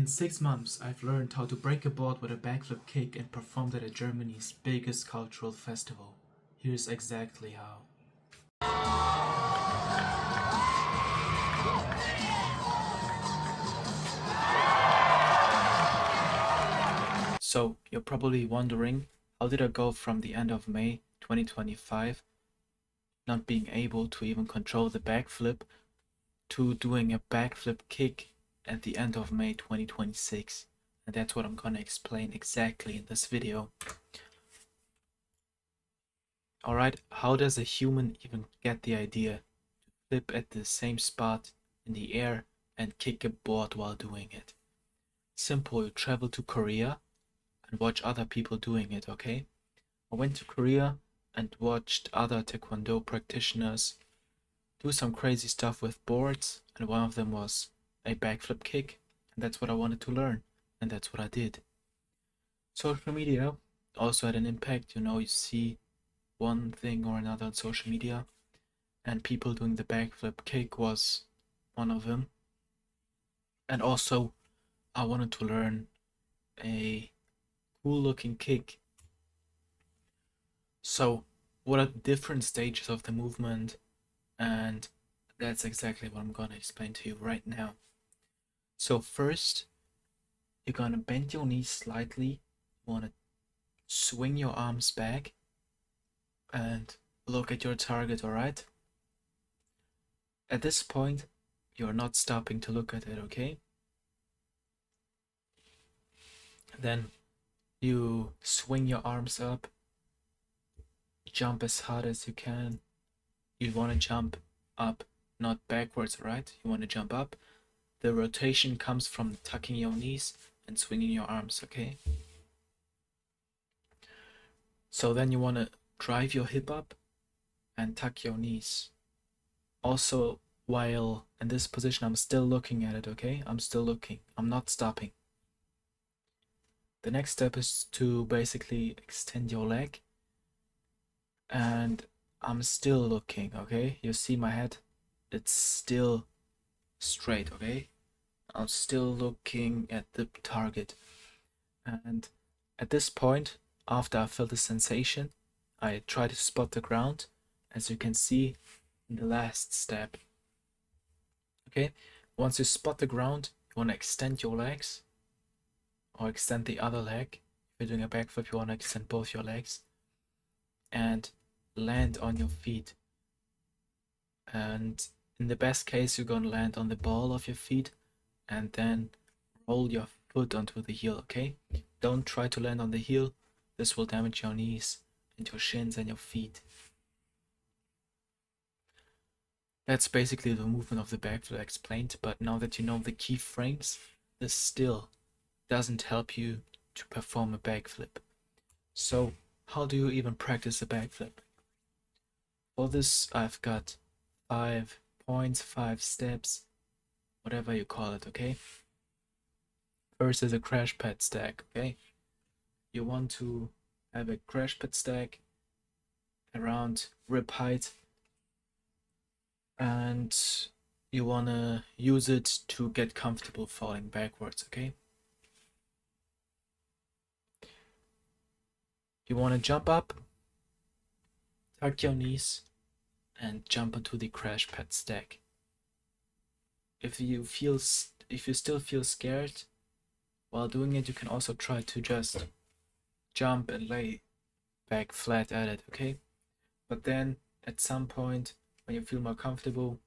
In 6 months, I've learned how to break a board with a backflip kick and performed it at Germany's biggest cultural festival. Here's exactly how. So, you're probably wondering, how did I go from the end of May 2025, not being able to even control the backflip, to doing a backflip kick at the end of May 2026? And that's what I'm gonna explain exactly in this video. Alright, how does a human even get the idea to flip at the same spot in the air and kick a board while doing it? Simple, you travel to Korea and watch other people doing it, okay? I went to Korea and watched other Taekwondo practitioners do some crazy stuff with boards, and one of them was a backflip kick, and that's what I wanted to learn, and that's what I did. Social media also had an impact, you see one thing or another on social media, and people doing the backflip kick was one of them. And also, I wanted to learn a cool looking kick. So, what are the different stages of the movement? And that's exactly what I'm gonna explain to you right now. So first, you're gonna bend your knees slightly. You wanna swing your arms back and look at your target, alright? At this point, you're not stopping to look at it, okay? Then you swing your arms up, jump as hard as you can. You wanna jump up, not backwards, right? You wanna jump up. The rotation comes from tucking your knees and swinging your arms, okay? So then you want to drive your hip up and tuck your knees. Also, while in this position, I'm still looking at it, okay? I'm still looking. I'm not stopping. The next step is to basically extend your leg. And I'm still looking, okay? You see my head? It's still straight, okay? I'm still looking at the target. And at this point, after I feel the sensation, I try to spot the ground, as you can see in the last step. Okay, once you spot the ground, you want to extend your legs, or extend the other leg. If you're doing a backflip, you want to extend both your legs, and land on your feet. And in the best case, you're going to land on the ball of your feet, and then roll your foot onto the heel, okay? Don't try to land on the heel. This will damage your knees and your shins and your feet. That's basically the movement of the backflip explained, but now that you know the key frames, this still doesn't help you to perform a backflip. So how do you even practice a backflip? For this, I've got 5 points, 5 steps, whatever you call it, okay? First is a crash pad stack, okay? You want to have a crash pad stack around rib height, and you want to use it to get comfortable falling backwards, okay? You want to jump up, tuck your knees, and jump onto the crash pad stack. If you still feel scared while doing it, you can also try to just jump and lay back flat at it, okay? But then at some point, when you feel more comfortable,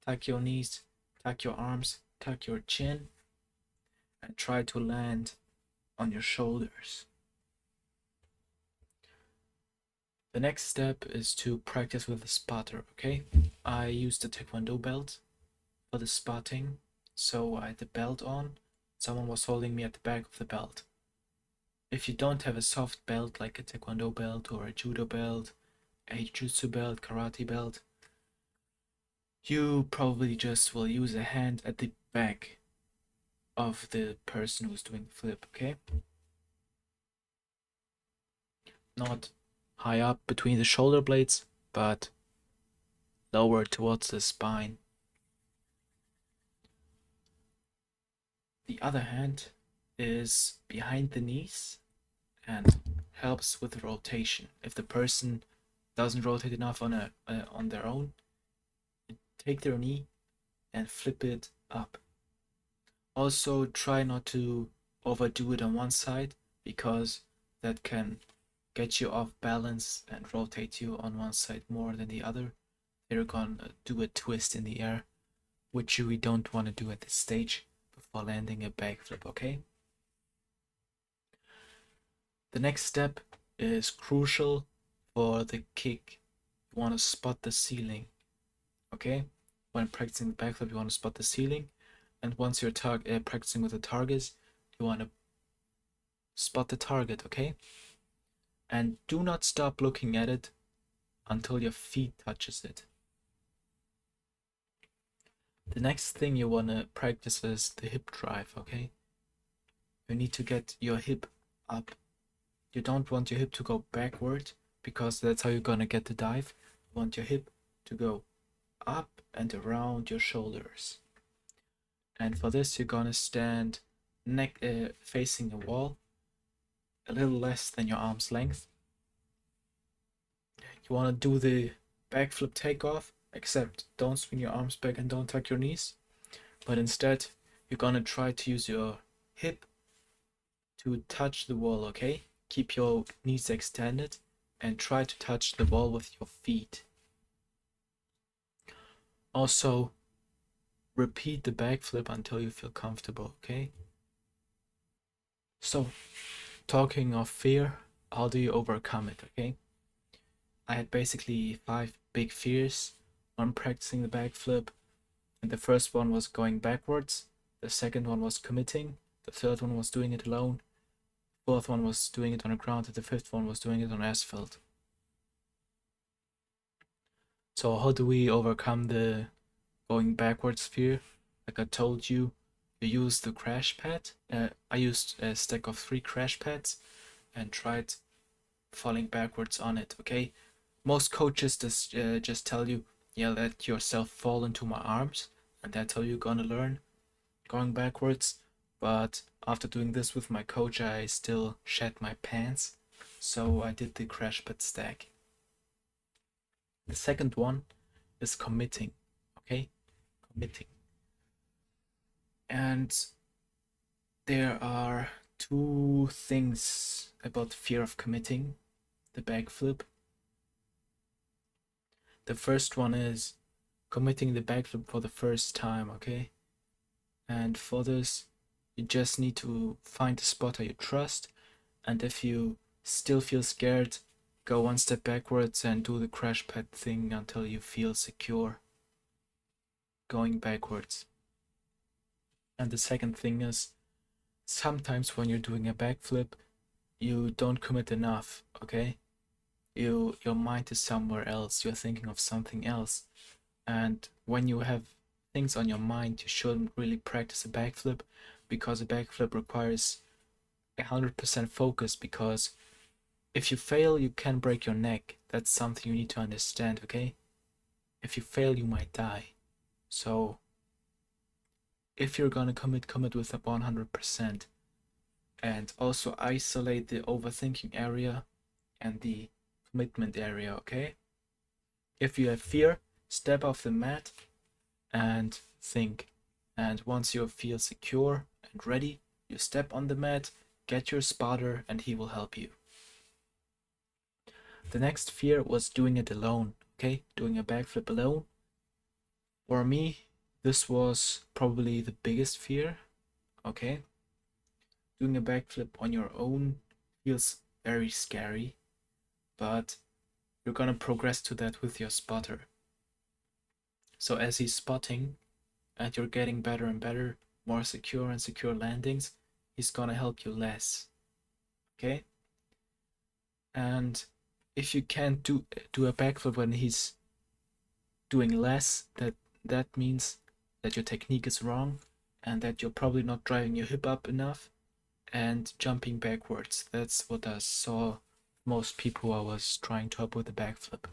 tuck your knees, tuck your arms, tuck your chin, and try to land on your shoulders. The next step is to practice with the spotter, okay? I used the Taekwondo belt for the spotting, so I had the belt on. Someone was holding me at the back of the belt. If you don't have a soft belt like a Taekwondo belt or a Judo belt, a Jutsu belt, Karate belt, you probably just will use a hand at the back of the person who's doing the flip, okay? Not high up between the shoulder blades, but lower towards the spine. The other hand is behind the knees and helps with rotation. If the person doesn't rotate enough on their own, take their knee and flip it up. Also, try not to overdo it on one side because that can get you off balance and rotate you on one side more than the other. You're gonna do a twist in the air, which we don't want to do at this stage before landing a backflip, okay? The next step is crucial for the kick. You want to spot the ceiling, okay? When practicing the backflip, you want to spot the ceiling, and once you're practicing with the targets, you want to spot the target, okay? And do not stop looking at it until your feet touches it. The next thing you want to practice is the hip drive, okay? You need to get your hip up. You don't want your hip to go backward because that's how you're gonna get the dive. You want your hip to go up and around your shoulders. And for this, you're gonna stand neck facing a wall, a little less than your arm's length. You wanna do the backflip takeoff, except don't swing your arms back and don't tuck your knees. But instead, you're gonna try to use your hip to touch the wall, okay? Keep your knees extended and try to touch the wall with your feet. Also, repeat the backflip until you feel comfortable, okay? So, talking of fear, how do you overcome it, okay? I had basically 5 big fears when practicing the backflip. And the first one was going backwards, the second one was committing, the third one was doing it alone, the fourth one was doing it on the ground, and the fifth one was doing it on asphalt. So how do we overcome the going backwards fear? Like I told you, you use the crash pad. I used a stack of 3 crash pads and tried falling backwards on it, okay? Most coaches just tell you, yeah, let yourself fall into my arms, and that's how you're gonna learn going backwards. But after doing this with my coach, I still shed my pants, so I did the crash pad stack. The second one is committing, okay? Committing. And there are 2 things about fear of committing the backflip. The first one is committing the backflip for the first time, okay? And for this, you just need to find a spotter you trust, and if you still feel scared, go one step backwards and do the crash pad thing until you feel secure going backwards. And the second thing is, sometimes when you're doing a backflip, you don't commit enough, okay? Your mind is somewhere else, you're thinking of something else. And when you have things on your mind, you shouldn't really practice a backflip, because a backflip requires 100% focus, because if you fail, you can break your neck. That's something you need to understand, okay? If you fail, you might die. So if you're gonna commit with a 100%, and also isolate the overthinking area and the commitment area, okay? If you have fear, step off the mat and think. And once you feel secure and ready, you step on the mat, get your spotter, and he will help you. The next fear was doing it alone, okay? Doing a backflip alone. For me, this was probably the biggest fear, okay? Doing a backflip on your own feels very scary, but you're gonna progress to that with your spotter. So as he's spotting and you're getting better and better, more secure and secure landings, he's gonna help you less, okay? And if you can't do a backflip when he's doing less, that means that your technique is wrong and that you're probably not driving your hip up enough and jumping backwards. That's what I saw most people I was trying to help with the backflip.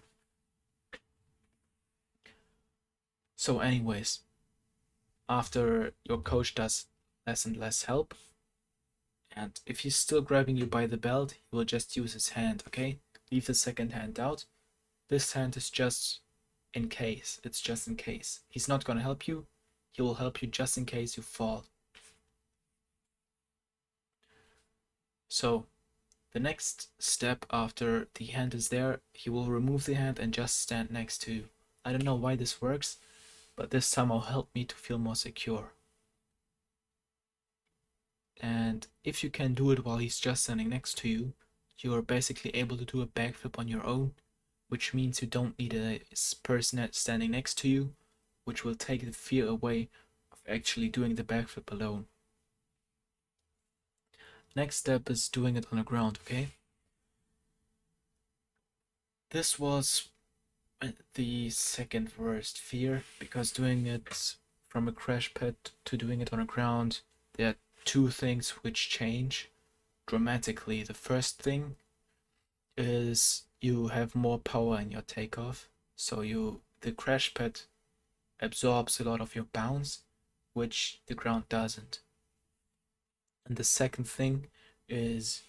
So anyways, after your coach does less and less help. And if he's still grabbing you by the belt, he will just use his hand, okay? Leave the second hand out. This hand is just in case. It's just in case. He's not gonna help you. He will help you just in case you fall. So the next step after the hand is there, he will remove the hand and just stand next to you. I don't know why this works, but this somehow helped me to feel more secure. And if you can do it while he's just standing next to you, you are basically able to do a backflip on your own, which means you don't need a person standing next to you, which will take the fear away of actually doing the backflip alone. Next step is doing it on the ground, okay? This was the second worst fear, because doing it from a crash pad to doing it on the ground, there are two things which change dramatically. The first thing is you have more power in your takeoff, so the crash pad absorbs a lot of your bounce, which the ground doesn't. And the second thing is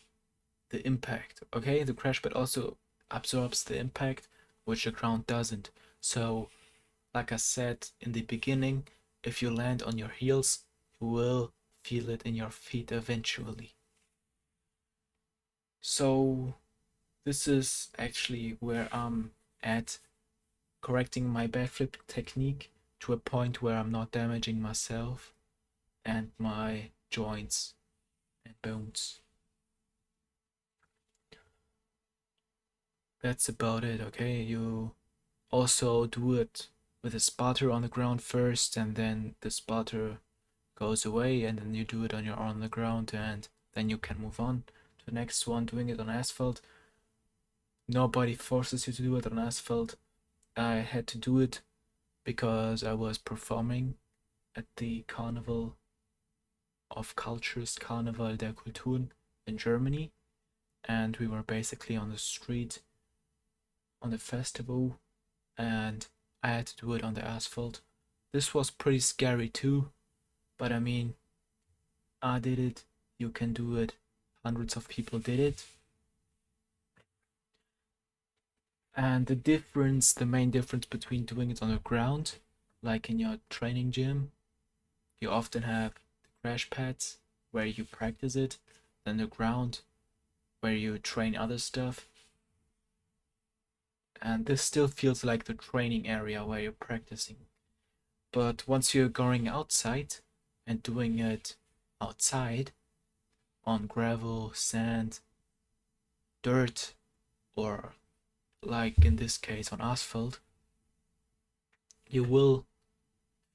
the impact, okay? The crash pad also absorbs the impact, which the ground doesn't. So like I said in the beginning, if you land on your heels, you will feel it in your feet eventually. So this is actually where I'm at, correcting my backflip technique to a point where I'm not damaging myself and my joints and bones. That's about it, okay? You also do it with a spotter on the ground first, and then the spotter goes away, and then you do it on the ground, and then you can move on to the next one, doing it on asphalt. Nobody forces you to do it on asphalt. I had to do it because I was performing at the Karneval of Cultures, Karneval der Kulturen in Germany, and we were basically on the street on the festival, and I had to do it on the asphalt. This was pretty scary too, but I mean, I did it, you can do it, hundreds of people did it. And the main difference between doing it on the ground, like in your training gym, you often have the crash pads where you practice it, then the ground where you train other stuff. And this still feels like the training area where you're practicing. But once you're going outside and doing it outside on gravel, sand, dirt, or like in this case on asphalt, you will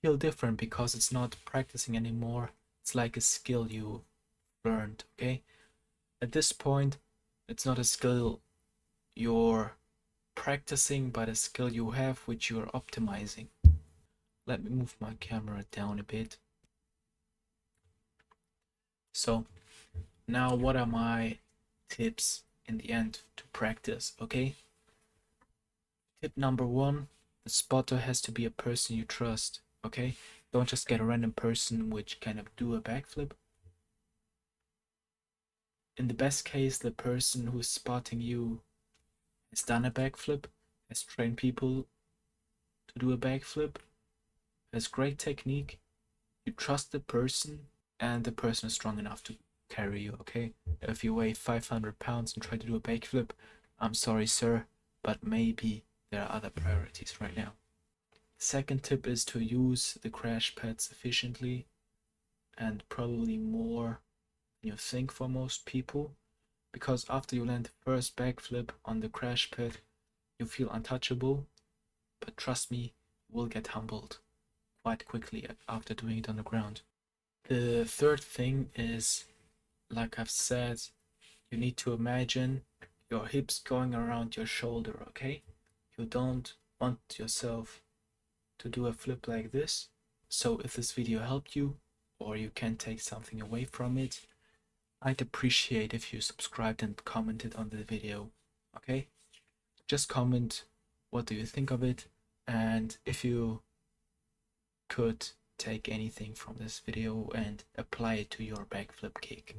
feel different because it's not practicing anymore. It's like a skill you learned, okay? At this point, it's not a skill you're practicing, but a skill you have which you're optimizing. Let me move my camera down a bit. So now what are my tips in the end to practice, okay? Tip number one, the spotter has to be a person you trust, okay? Don't just get a random person which kind of do a backflip. In the best case, the person who's spotting you has done a backflip, has trained people to do a backflip, has great technique, you trust the person, and the person is strong enough to carry you, okay? If you weigh 500 pounds and try to do a backflip, I'm sorry, sir, but maybe there are other priorities right now. Second tip is to use the crash pads efficiently, and probably more than you think for most people, because after you land the first backflip on the crash pad, you feel untouchable, but trust me, you will get humbled quite quickly after doing it on the ground. The third thing is, like I've said, you need to imagine your hips going around your shoulder, okay? You don't want yourself to do a flip like this. So if this video helped you, or you can take something away from it, I'd appreciate if you subscribed and commented on the video, okay? Just comment what do you think of it, and if you could take anything from this video and apply it to your backflip kick.